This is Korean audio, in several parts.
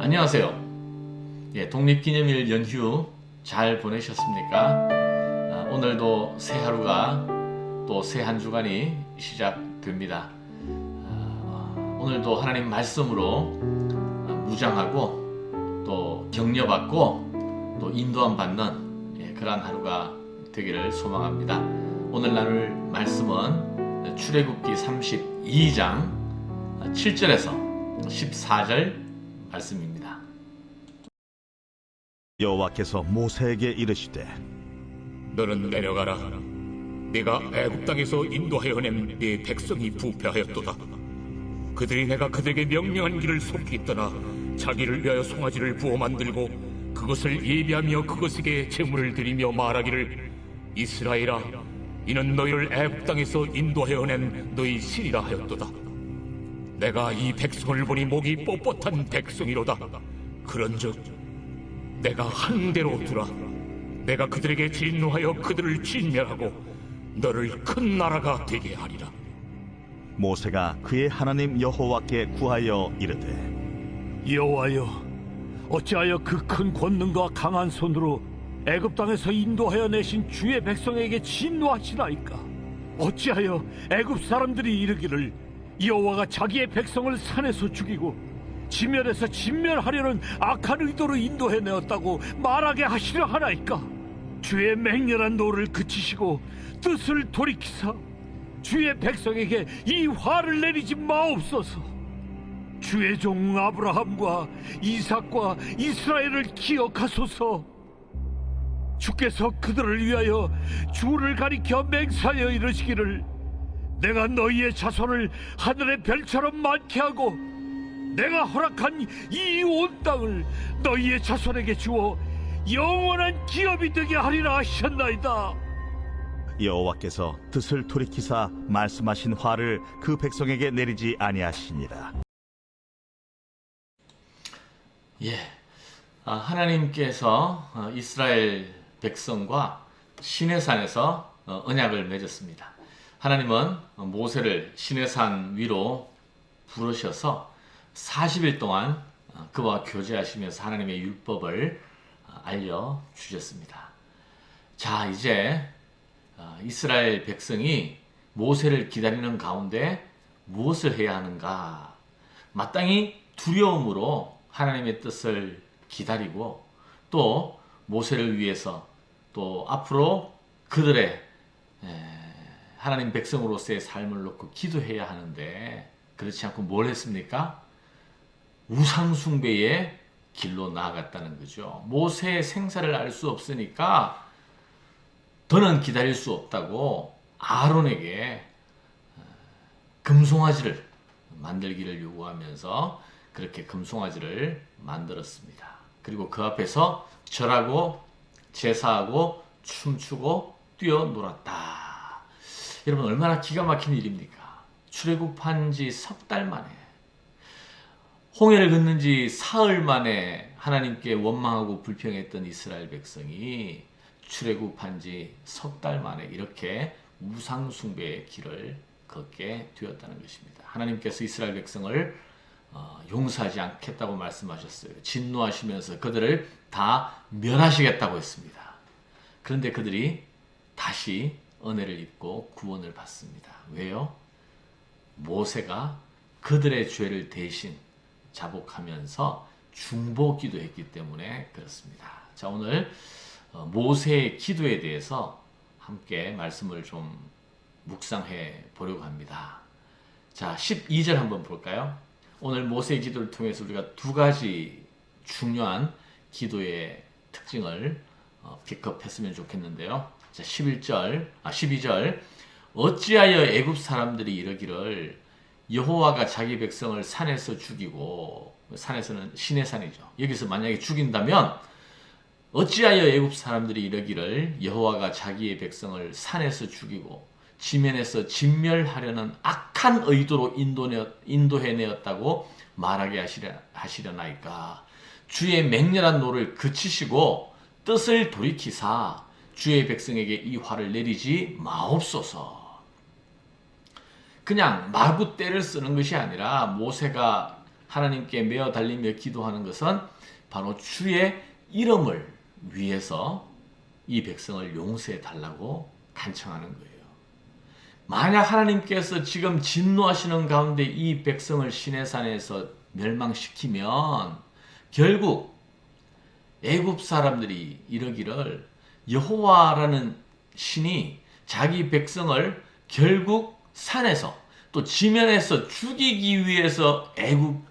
안녕하세요. 독립기념일 연휴 잘 보내셨습니까? 오늘도 새 하루가 또 새 한 주간이 시작됩니다. 오늘도 하나님 말씀으로 무장하고 또 격려받고 또 인도함 받는 그러한 하루가 되기를 소망합니다. 오늘 나눌 말씀은 출애굽기 32장 7절에서 14절 말씀입니다. 여호와께서 모세에게 이르시되 너는 내려가라. 네가 애굽 땅에서 인도하여 낸 네 백성이 부패하였도다. 그들이 내가 그들에게 명령한 길을 속히 떠나 자기를 위하여 송아지를 부어 만들고 그것을 예비하며 그것에게 제물을 드리며 말하기를 이스라엘아, 이는 너희를 애굽 땅에서 인도하여 낸 너희 신이라 하였도다. 내가 이 백성을 보니 목이 뻣뻣한 백성이로다. 그런즉 내가 한 대로 두라. 내가 그들에게 진노하여 그들을 진멸하고 너를 큰 나라가 되게 하리라. 모세가 그의 하나님 여호와께 구하여 이르되 여호와여, 어찌하여 그 큰 권능과 강한 손으로 애굽 땅에서 인도하여 내신 주의 백성에게 진노하시나이까? 어찌하여 애굽 사람들이 이르기를 여호와가 자기의 백성을 산에서 죽이고 지면에서 진멸하려는 악한 의도로 인도해내었다고 말하게 하시려 하나이까? 주의 맹렬한 노를 그치시고 뜻을 돌이키사 주의 백성에게 이 화를 내리지 마옵소서. 주의 종 아브라함과 이삭과 이스라엘을 기억하소서. 주께서 그들을 위하여 주를 가리켜 맹세하여 이르시기를 내가 너희의 자손을 하늘의 별처럼 많게 하고 내가 허락한 이 온 땅을 너희의 자손에게 주어 영원한 기업이 되게 하리라 하셨나이다. 여호와께서 뜻을 돌이키사 말씀하신 화를 그 백성에게 내리지 아니하시니라. 하나님께서 이스라엘 백성과 시내산에서 언약을 맺었습니다. 하나님은 모세를 시내산 위로 부르셔서 40일 동안 그와 교제하시면서 하나님의 율법을 알려주셨습니다. 자, 이제 이스라엘 백성이 모세를 기다리는 가운데 무엇을 해야 하는가? 마땅히 두려움으로 하나님의 뜻을 기다리고 또 모세를 위해서 또 앞으로 그들의 하나님 백성으로서의 삶을 놓고 기도해야 하는데 그렇지 않고 뭘 했습니까? 우상숭배의 길로 나아갔다는 거죠. 모세의 생사를 알 수 없으니까 더는 기다릴 수 없다고 아론에게 금송아지를 만들기를 요구하면서 그렇게 금송아지를 만들었습니다. 그리고 그 앞에서 절하고 제사하고 춤추고 뛰어놀았다. 여러분, 얼마나 기가 막힌 일입니까? 출애굽한 지 석 달 만에, 홍해를 걷는 지 사흘 만에 하나님께 원망하고 불평했던 이스라엘 백성이 출애굽한 지 석 달 만에 이렇게 우상 숭배의 길을 걷게 되었다는 것입니다. 하나님께서 이스라엘 백성을 용서하지 않겠다고 말씀하셨어요. 진노하시면서 그들을 다 멸하시겠다고 했습니다. 그런데 그들이 다시 은혜를 입고 구원을 받습니다. 왜요? 모세가 그들의 죄를 대신 자복하면서 중보기도 했기 때문에 그렇습니다. 자, 오늘 모세의 기도에 대해서 함께 말씀을 좀 묵상해 보려고 합니다. 자, 12절 한번 볼까요? 오늘 모세의 기도를 통해서 우리가 두 가지 중요한 기도의 특징을 픽업했으면 좋겠는데요. 자, 12절 어찌하여 애굽 사람들이 이르기를 여호와가 자기 백성을 산에서 죽이고, 산에서는 시내산이죠. 여기서 만약에 죽인다면 어찌하여 애굽 사람들이 이르기를 여호와가 자기의 백성을 산에서 죽이고 지면에서 진멸하려는 악한 의도로 인도해내었다고 말하게 하시려나이까? 주의 맹렬한 노를 그치시고 뜻을 돌이키사 주의 백성에게 이 화를 내리지 마옵소서. 그냥 마구 떼를 쓰는 것이 아니라 모세가 하나님께 메어 달리며 기도하는 것은 바로 주의 이름을 위해서 이 백성을 용서해 달라고 간청하는 거예요. 만약 하나님께서 지금 진노하시는 가운데 이 백성을 시내산에서 멸망시키면 결국 애굽 사람들이 이러기를 여호와라는 신이 자기 백성을 결국 산에서 또 지면에서 죽이기 위해서 애굽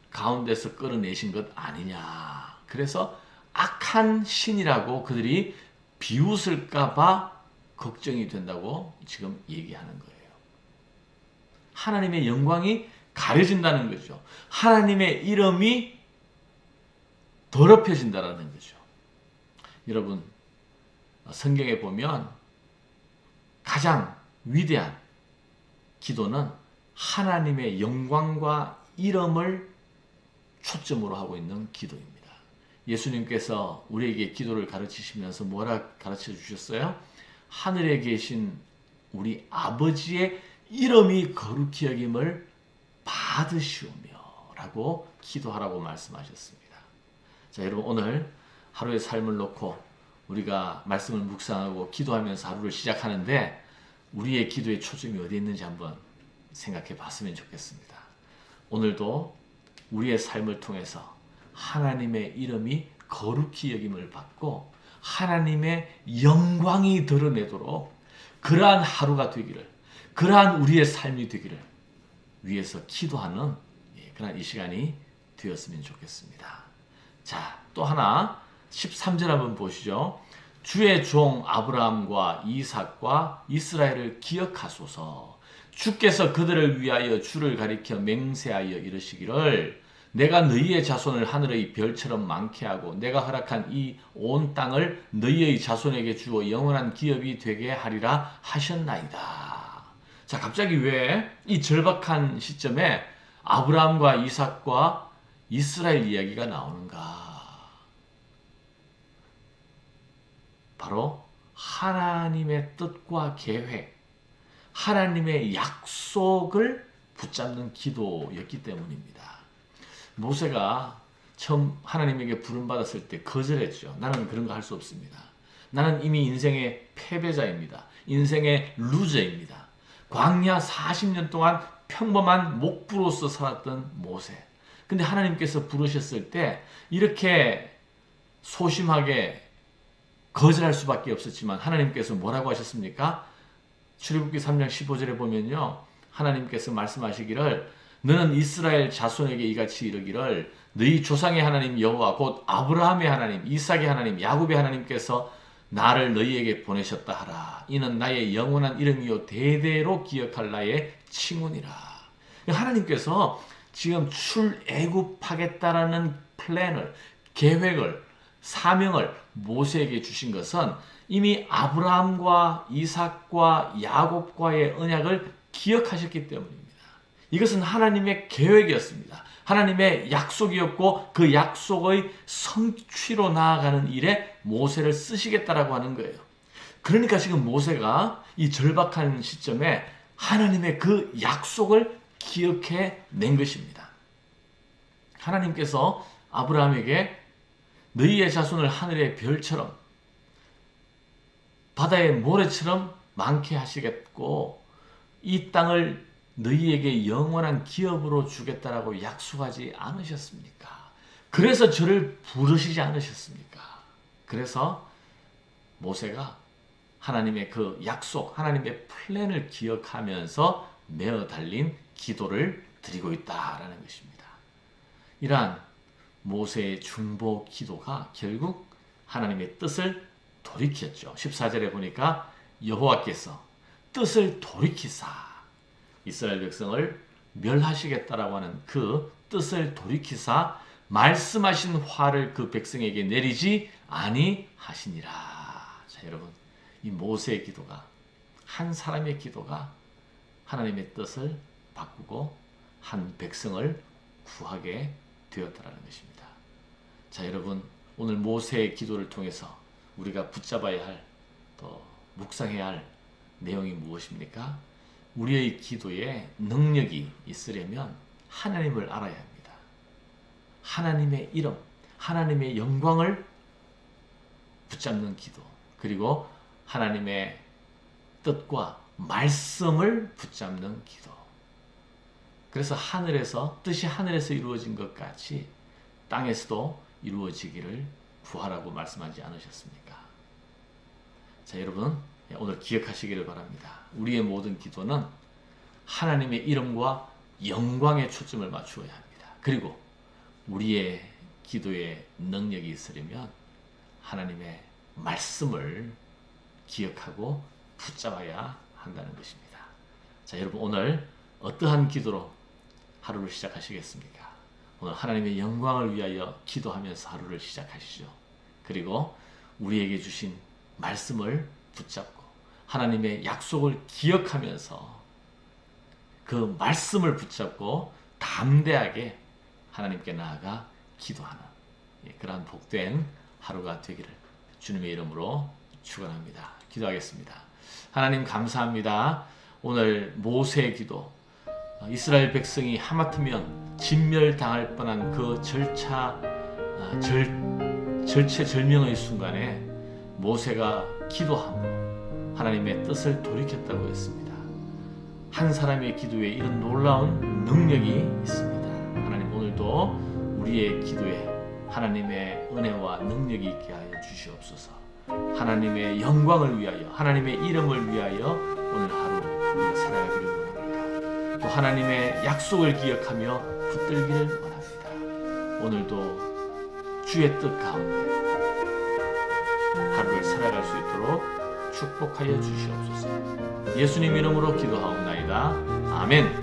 가운데서 끌어내신 것 아니냐. 그래서 악한 신이라고 그들이 비웃을까봐 걱정이 된다고 지금 얘기하는 거예요. 하나님의 영광이 가려진다는 거죠. 하나님의 이름이 더럽혀진다는 거죠. 여러분, 성경에 보면 가장 위대한 기도는 하나님의 영광과 이름을 초점으로 하고 있는 기도입니다. 예수님께서 우리에게 기도를 가르치시면서 뭐라 가르쳐 주셨어요? 하늘에 계신 우리 아버지의 이름이 거룩히 여김을 받으시오며 라고 기도하라고 말씀하셨습니다. 자, 여러분, 오늘 하루의 삶을 놓고 우리가 말씀을 묵상하고 기도하면서 하루를 시작하는데 우리의 기도의 초점이 어디 있는지 한번 생각해 봤으면 좋겠습니다. 오늘도 우리의 삶을 통해서 하나님의 이름이 거룩히 여김을 받고 하나님의 영광이 드러내도록 그러한 하루가 되기를, 그러한 우리의 삶이 되기를 위해서 기도하는 그런 이 시간이 되었으면 좋겠습니다. 자, 또 하나 13절 한번 보시죠. 주의 종 아브라함과 이삭과 이스라엘을 기억하소서. 주께서 그들을 위하여 주를 가리켜 맹세하여 이르시기를 내가 너희의 자손을 하늘의 별처럼 많게 하고 내가 허락한 이 온 땅을 너희의 자손에게 주어 영원한 기업이 되게 하리라 하셨나이다. 자, 갑자기 왜 이 절박한 시점에 아브라함과 이삭과 이스라엘 이야기가 나오는가? 바로 하나님의 뜻과 계획, 하나님의 약속을 붙잡는 기도였기 때문입니다. 모세가 처음 하나님에게 부름받았을 때 거절했죠. 나는 그런 거 할 수 없습니다. 나는 이미 인생의 패배자입니다. 인생의 루저입니다. 광야 40년 동안 평범한 목부로서 살았던 모세. 근데 하나님께서 부르셨을 때 이렇게 소심하게 거절할 수밖에 없었지만 하나님께서 뭐라고 하셨습니까? 출애굽기 3장 15절에 보면요. 하나님께서 말씀하시기를 너는 이스라엘 자손에게 이같이 이르기를 너희 조상의 하나님 여호와 곧 아브라함의 하나님, 이삭의 하나님, 야곱의 하나님께서 나를 너희에게 보내셨다 하라. 이는 나의 영원한 이름이요 대대로 기억할 나의 칭훈이라. 하나님께서 지금 출애굽하겠다라는 플랜을, 계획을, 사명을 모세에게 주신 것은 이미 아브라함과 이삭과 야곱과의 언약을 기억하셨기 때문입니다. 이것은 하나님의 계획이었습니다. 하나님의 약속이었고 그 약속의 성취로 나아가는 일에 모세를 쓰시겠다라고 하는 거예요. 그러니까 지금 모세가 이 절박한 시점에 하나님의 그 약속을 기억해 낸 것입니다. 하나님께서 아브라함에게 너희의 자손을 하늘의 별처럼 바다의 모래처럼 많게 하시겠고 이 땅을 너희에게 영원한 기업으로 주겠다라고 약속하지 않으셨습니까? 그래서 저를 부르시지 않으셨습니까? 그래서 모세가 하나님의 그 약속, 하나님의 플랜을 기억하면서 메어 달린 기도를 드리고 있다라는 것입니다. 이러한 모세의 중보 기도가 결국 하나님의 뜻을 돌이켰죠. 14절에 보니까 여호와께서 뜻을 돌이키사 이스라엘 백성을 멸하시겠다라고 하는 그 뜻을 돌이키사 말씀하신 화를 그 백성에게 내리지 아니하시니라. 자, 여러분, 이 모세의 기도가, 한 사람의 기도가 하나님의 뜻을 바꾸고 한 백성을 구하게 되었다라는 것입니다. 자, 여러분, 오늘 모세의 기도를 통해서 우리가 붙잡아야 할, 또 묵상해야 할 내용이 무엇입니까? 우리의 기도에 능력이 있으려면 하나님을 알아야 합니다. 하나님의 이름, 하나님의 영광을 붙잡는 기도, 그리고 하나님의 뜻과 말씀을 붙잡는 기도. 그래서 하늘에서 뜻이 하늘에서 이루어진 것 같이 땅에서도 이루어지기를 구하라고 말씀하지 않으셨습니까? 자, 여러분 오늘 기억하시기를 바랍니다. 우리의 모든 기도는 하나님의 이름과 영광에 초점을 맞추어야 합니다. 그리고 우리의 기도에 능력이 있으려면 하나님의 말씀을 기억하고 붙잡아야 한다는 것입니다. 자, 여러분 오늘 어떠한 기도로 하루를 시작하시겠습니까? 오늘 하나님의 영광을 위하여 기도하면서 하루를 시작하시죠. 그리고 우리에게 주신 말씀을 붙잡고 하나님의 약속을 기억하면서 그 말씀을 붙잡고 담대하게 하나님께 나아가 기도하는 그러한 복된 하루가 되기를 주님의 이름으로 축원합니다. 기도하겠습니다. 하나님 감사합니다. 오늘 모세의 기도, 이스라엘 백성이 하마터면 진멸당할 뻔한 그 절체절명의 순간에 모세가 기도함으로 하나님의 뜻을 돌이켰다고 했습니다. 한 사람의 기도에 이런 놀라운 능력이 있습니다. 하나님 오늘도 우리의 기도에 하나님의 은혜와 능력이 있게 하여 주시옵소서. 하나님의 영광을 위하여, 하나님의 이름을 위하여 오늘 하루 우리가 살아가기를 원합니다. 또 하나님의 약속을 기억하며 붙들기를 원합니다. 오늘도 주의 뜻 가운데 하루를 살아갈 수 있도록 축복하여 주시옵소서. 예수님 이름으로 기도하옵나이다. 아멘.